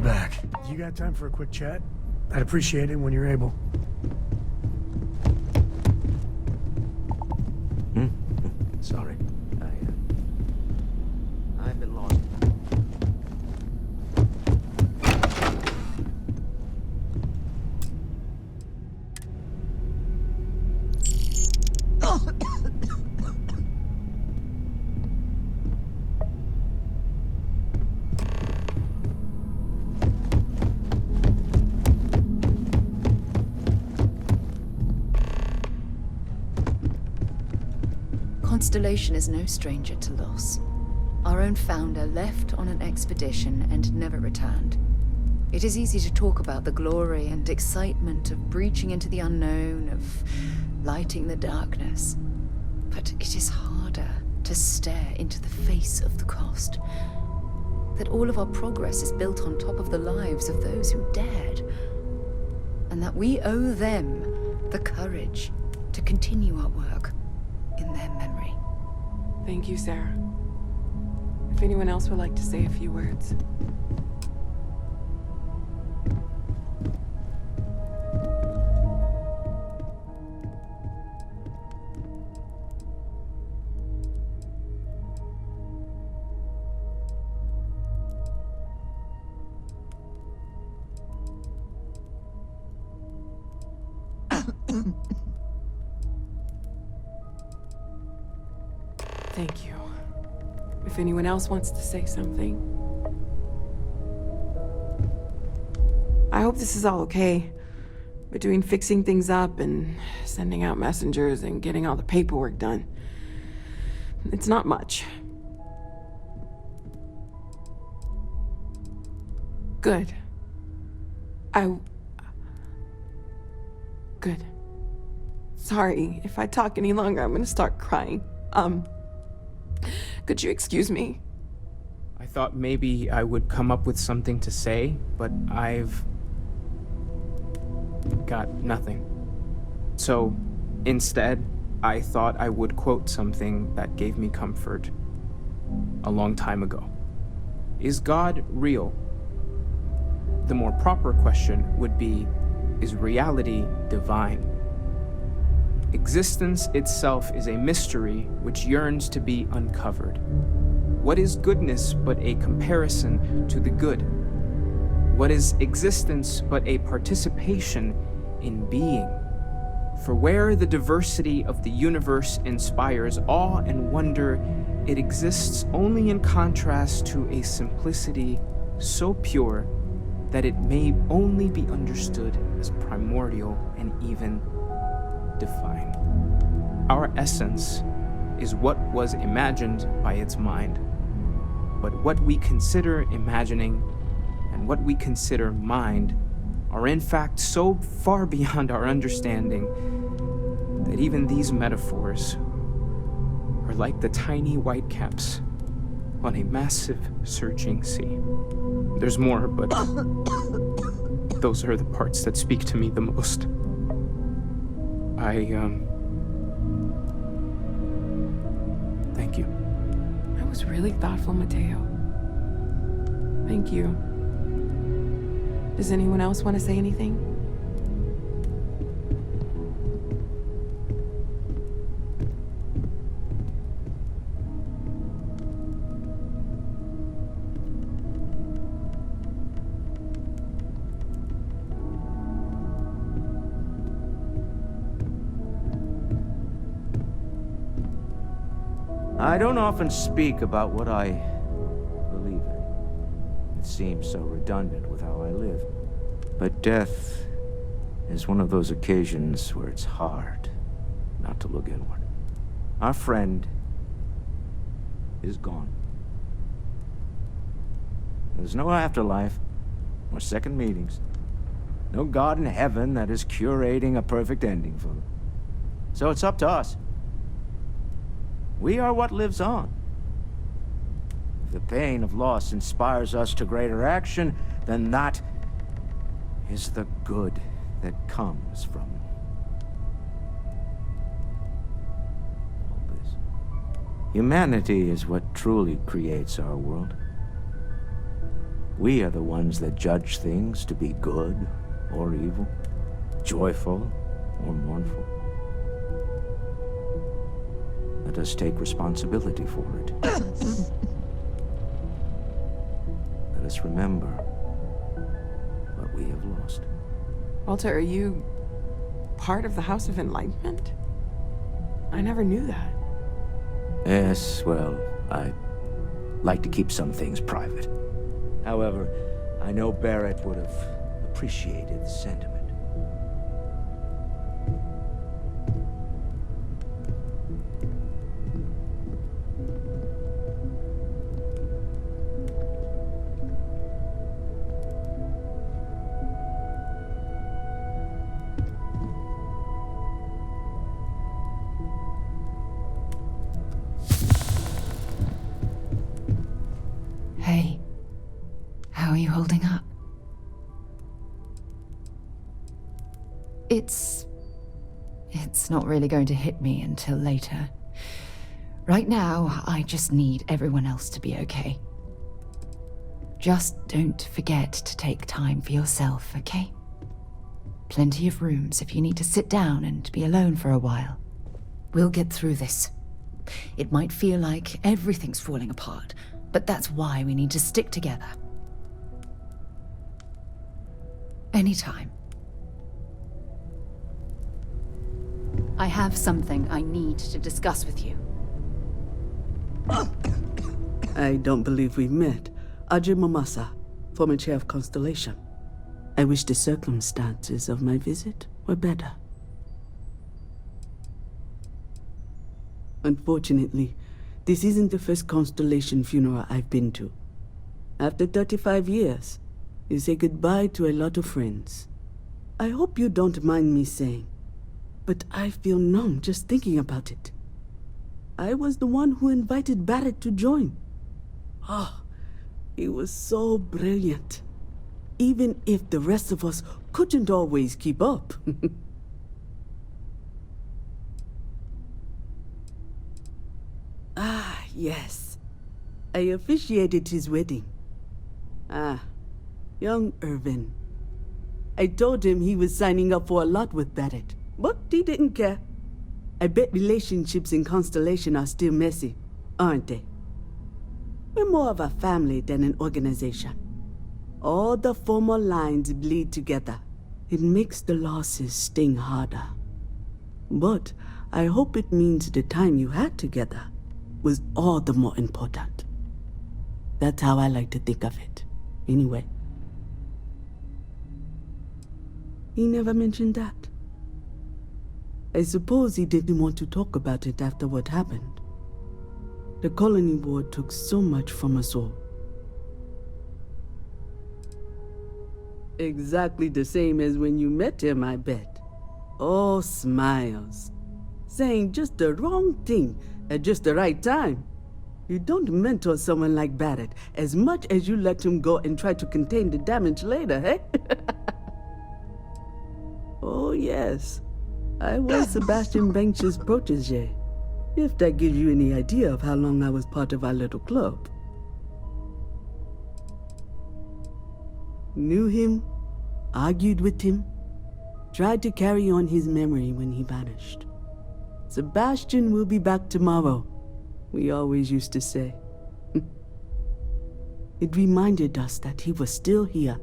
back. You got time for a quick chat? I'd appreciate it when you're able. Sorry. I've been lost. Constellation is no stranger to loss. Our own founder left on an expedition and never returned. It is easy to talk about the glory and excitement of breaching into the unknown, of lighting the darkness. But it is harder to stare into the face of the cost. That all of our progress is built on top of the lives of those who dared. And that we owe them the courage to continue our work in their memory. Thank you, Sarah. If anyone else would like to say a few words. Thank you. If anyone else wants to say something. I hope this is all okay. Between fixing things up and sending out messengers and getting all the paperwork done. It's not much. Good. Good. Sorry, if I talk any longer, I'm gonna start crying. Could you excuse me? I thought maybe I would come up with something to say, but I've got nothing. So, instead, I thought I would quote something that gave me comfort a long time ago. Is God real? The more proper question would be, is reality divine? Existence itself is a mystery which yearns to be uncovered. What is goodness but a comparison to the good? What is existence but a participation in being? For where the diversity of the universe inspires awe and wonder, it exists only in contrast to a simplicity so pure that it may only be understood as primordial and even divine. Our essence is what was imagined by its mind. But what we consider imagining and what we consider mind are in fact so far beyond our understanding that even these metaphors are like the tiny white caps on a massive surging sea. There's more, but those are the parts that speak to me the most. Thank you. That was really thoughtful, Mateo. Thank you. Does anyone else want to say anything? I don't often speak about what I believe in. It seems so redundant with how I live. But death is one of those occasions where it's hard not to look inward. Our friend is gone. There's no afterlife, or second meetings. No God in heaven that is curating a perfect ending for them. So it's up to us. We are what lives on. If the pain of loss inspires us to greater action, then that is the good that comes from all this. Humanity is what truly creates our world. We are the ones that judge things to be good or evil, joyful or mournful. Let us take responsibility for it. Let us remember what we have lost. Walter, are you part of the House of Enlightenment? I never knew that. Yes, well, I like to keep some things private. However, I know Barrett would have appreciated the sentiment. Hey, how are you holding up? It's not really going to hit me until later. Right now, I just need everyone else to be okay. Just don't forget to take time for yourself, okay? Plenty of rooms if you need to sit down and be alone for a while. We'll get through this. It might feel like everything's falling apart, but that's why we need to stick together. Anytime. I have something I need to discuss with you. I don't believe we've met. Ajay Mamasa, former chair of Constellation. I wish the circumstances of my visit were better. Unfortunately, this isn't the first Constellation funeral I've been to. After 35 years, you say goodbye to a lot of friends. I hope you don't mind me saying, but I feel numb just thinking about it. I was the one who invited Barrett to join. Oh, he was so brilliant. Even if the rest of us couldn't always keep up. Ah, yes. I officiated his wedding. Ah, young Irvin. I told him he was signing up for a lot with Barrett, but he didn't care. I bet relationships in Constellation are still messy, aren't they? We're more of a family than an organization. All the former lines bleed together. It makes the losses sting harder. But I hope it means the time you had together was all the more important. That's how I like to think of it, anyway. He never mentioned that. I suppose he didn't want to talk about it after what happened. The colony war took so much from us all. Exactly the same as when you met him, I bet. All smiles. Saying just the wrong thing at just the right time. You don't mentor someone like Barrett as much as you let him go and try to contain the damage later, eh? Oh yes, I was Sebastian Banks's protege. If that gives you any idea of how long I was part of our little club. Knew him, argued with him, tried to carry on his memory when he vanished. Sebastian will be back tomorrow, we always used to say. It reminded us that he was still here,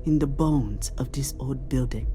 in the bones of this old building.